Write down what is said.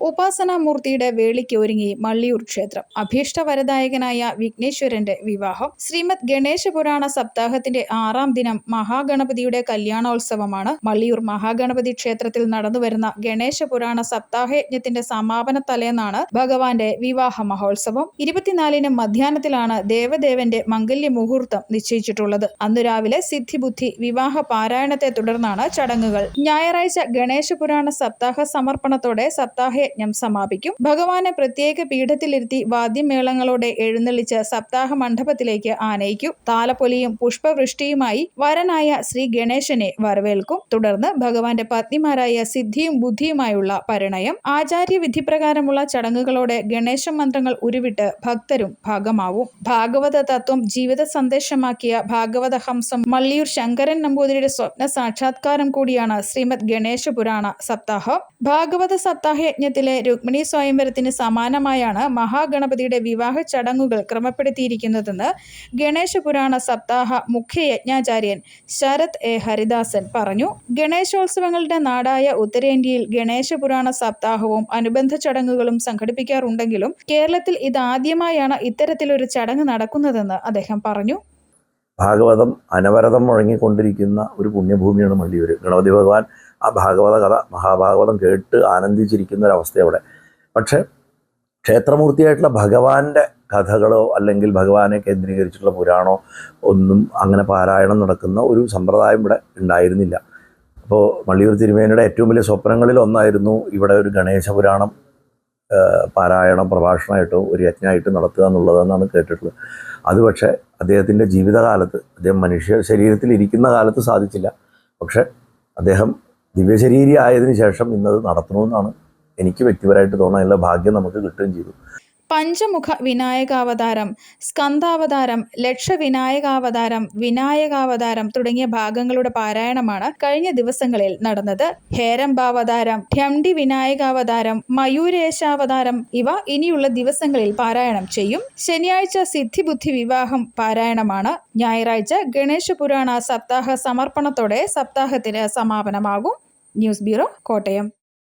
ഉപാസനാമൂർത്തിയുടെ വേളിക്ക് ഒരുങ്ങി മള്ളിയൂർ ക്ഷേത്രം. അഭീഷ്ടവരദായകനായ വിഘ്നേശ്വരന്റെ വിവാഹം. ശ്രീമദ് ഗണേശ പുരാണ സപ്താഹത്തിന്റെ 6ാം ദിനം മഹാഗണപതിയുടെ കല്യാണോത്സവമാണ്. മള്ളിയൂർ മഹാഗണപതി ക്ഷേത്രത്തിൽ നടന്നുവരുന്ന ഗണേശ പുരാണ സപ്താഹയജ്ഞത്തിന്റെ സമാപന തലേന്നാണ് ഭഗവാന്റെ വിവാഹ മഹോത്സവം. 24-ന് മധ്യാഹ്നത്തിലാണ് ദേവദേവന്റെ മംഗല്യ മുഹൂർത്തം നിശ്ചയിച്ചിട്ടുള്ളത്. അന്നു രാവിലെ സിദ്ധിബുദ്ധി വിവാഹ പാരായണത്തെ തുടർന്നാണ് ചടങ്ങുകൾ. ഞായറാഴ്ച ഗണേശ പുരാണ സപ്താഹ സമർപ്പണത്തോടെ സപ്താഹയജ്ഞം സമാപിക്കും. ഭഗവാനെ പ്രത്യേക പീഠത്തിലിരുത്തി വാദ്യമേളങ്ങളോടെ എഴുന്നള്ളിച്ച് സപ്താഹ മണ്ഡപത്തിലേക്ക് ആനയിക്കും. താലപ്പൊലിയും പുഷ്പവൃഷ്ടിയുമായി വരനായ ശ്രീ ഗണേശനെ വരവേൽക്കും. തുടർന്ന് ഭഗവാന്റെ പത്നിമാരായ സിദ്ധിയും ബുദ്ധിയുമായുള്ള പരിണയം. ആചാര്യവിധിപ്രകാരമുള്ള ചടങ്ങുകളോടെ ഗണേശ മന്ത്രങ്ങൾ ഉരുവിട്ട് ഭക്തരും ഭാഗമാവും. ഭാഗവത തത്വം ജീവിത സന്ദേശമാക്കിയ ഭാഗവത ഹംസം മള്ളിയൂർ ശങ്കരൻ നമ്പൂതിരിയുടെ സ്വപ്ന സാക്ഷാത്കാരം കൂടിയാണ് ശ്രീമദ് ഗണേശ പുരാണ സപ്താഹം. ഭാഗവത സപ്താഹയജ്ഞത്തിലെ രുക്മിണി സ്വയംവരത്തിന് സമാനമായാണ് മഹാഗണപതിയുടെ വിവാഹ ചടങ്ങുകൾ ക്രമപ്പെടുത്തിയിരിക്കുന്നതെന്ന് ഗണേശ പുരാണ സപ്താഹ മുഖ്യ യജ്ഞാചാര്യൻ ശരത് എ ഹരിദാസൻ പറഞ്ഞു. ഗണേശോത്സവങ്ങളുടെ നാടായ ഉത്തരേന്ത്യയിൽ ഗണേശ പുരാണ സപ്താഹവും അനുബന്ധ ചടങ്ങുകളും സംഘടിപ്പിക്കാറുണ്ടെങ്കിലും കേരളത്തിൽ ഇതാദ്യമായാണ് ഇത്തരത്തിലൊരു ചടങ്ങ് നടക്കുന്നതെന്ന് അദ്ദേഹം പറഞ്ഞു. ഭാഗവതം അനവരതം മുഴങ്ങിക്കൊണ്ടിരിക്കുന്ന ഒരു പുണ്യഭൂമിയാണ് മള്ളിയൂർ. ഗണപതി ഭഗവാൻ ആ ഭാഗവത കഥ മഹാഭാഗവതം കേട്ട് ആനന്ദിച്ചിരിക്കുന്ന ഒരവസ്ഥ അവിടെ. പക്ഷേ ക്ഷേത്രമൂർത്തിയായിട്ടുള്ള ഭഗവാന്റെ കഥകളോ അല്ലെങ്കിൽ ഭഗവാനെ കേന്ദ്രീകരിച്ചിട്ടുള്ള പുരാണോ ഒന്നും അങ്ങനെ പാരായണം നടക്കുന്ന ഒരു സമ്പ്രദായം ഇവിടെ ഉണ്ടായിരുന്നില്ല. അപ്പോൾ മള്ളിയൂർ തിരുമേനിയുടെ ഏറ്റവും വലിയ സ്വപ്നങ്ങളിൽ ഒന്നായിരുന്നു ഇവിടെ ഒരു ഗണേശ പുരാണം പാരായണം പ്രഭാഷണമായിട്ടോ ഒരു യജ്ഞമായിട്ട് നടത്തുക എന്നുള്ളതെന്നാണ് കേട്ടിട്ടുള്ളത്. അത് പക്ഷേ അദ്ദേഹത്തിൻ്റെ ജീവിതകാലത്ത്, അദ്ദേഹം മനുഷ്യ ശരീരത്തിൽ ഇരിക്കുന്ന കാലത്ത് സാധിച്ചില്ല. പക്ഷേ അദ്ദേഹം ദിവ്യശരീരി ആയതിനു ശേഷം ഇന്നത് നടത്തണമെന്നാണ് എനിക്ക് വ്യക്തിപരമായിട്ട് തോന്നാനുള്ള ഭാഗ്യം നമുക്ക് കിട്ടുകയും ചെയ്തു. പഞ്ചമുഖ വിനായകാവതാരം, സ്കന്ധാവതാരം, ലക്ഷവിനായകാവതാരം, വിനായകാവതാരം തുടങ്ങിയ ഭാഗങ്ങളുടെ പാരായണമാണ് കഴിഞ്ഞ ദിവസങ്ങളിൽ നടന്നത്. ഹേരംബാവതാരം, ഢ്യംഡി വിനായകാവതാരം, മയൂരേശാവതാരം ഇവ ഇനിയുള്ള ദിവസങ്ങളിൽ പാരായണം ചെയ്യും. ശനിയാഴ്ച സിദ്ധിബുദ്ധി വിവാഹം പാരായണമാണ്. ഞായറാഴ്ച ഗണേശ പുരാണ സപ്താഹ സമർപ്പണത്തോടെ സപ്താഹത്തിന് സമാപനമാകും. News bureau, Kottayam.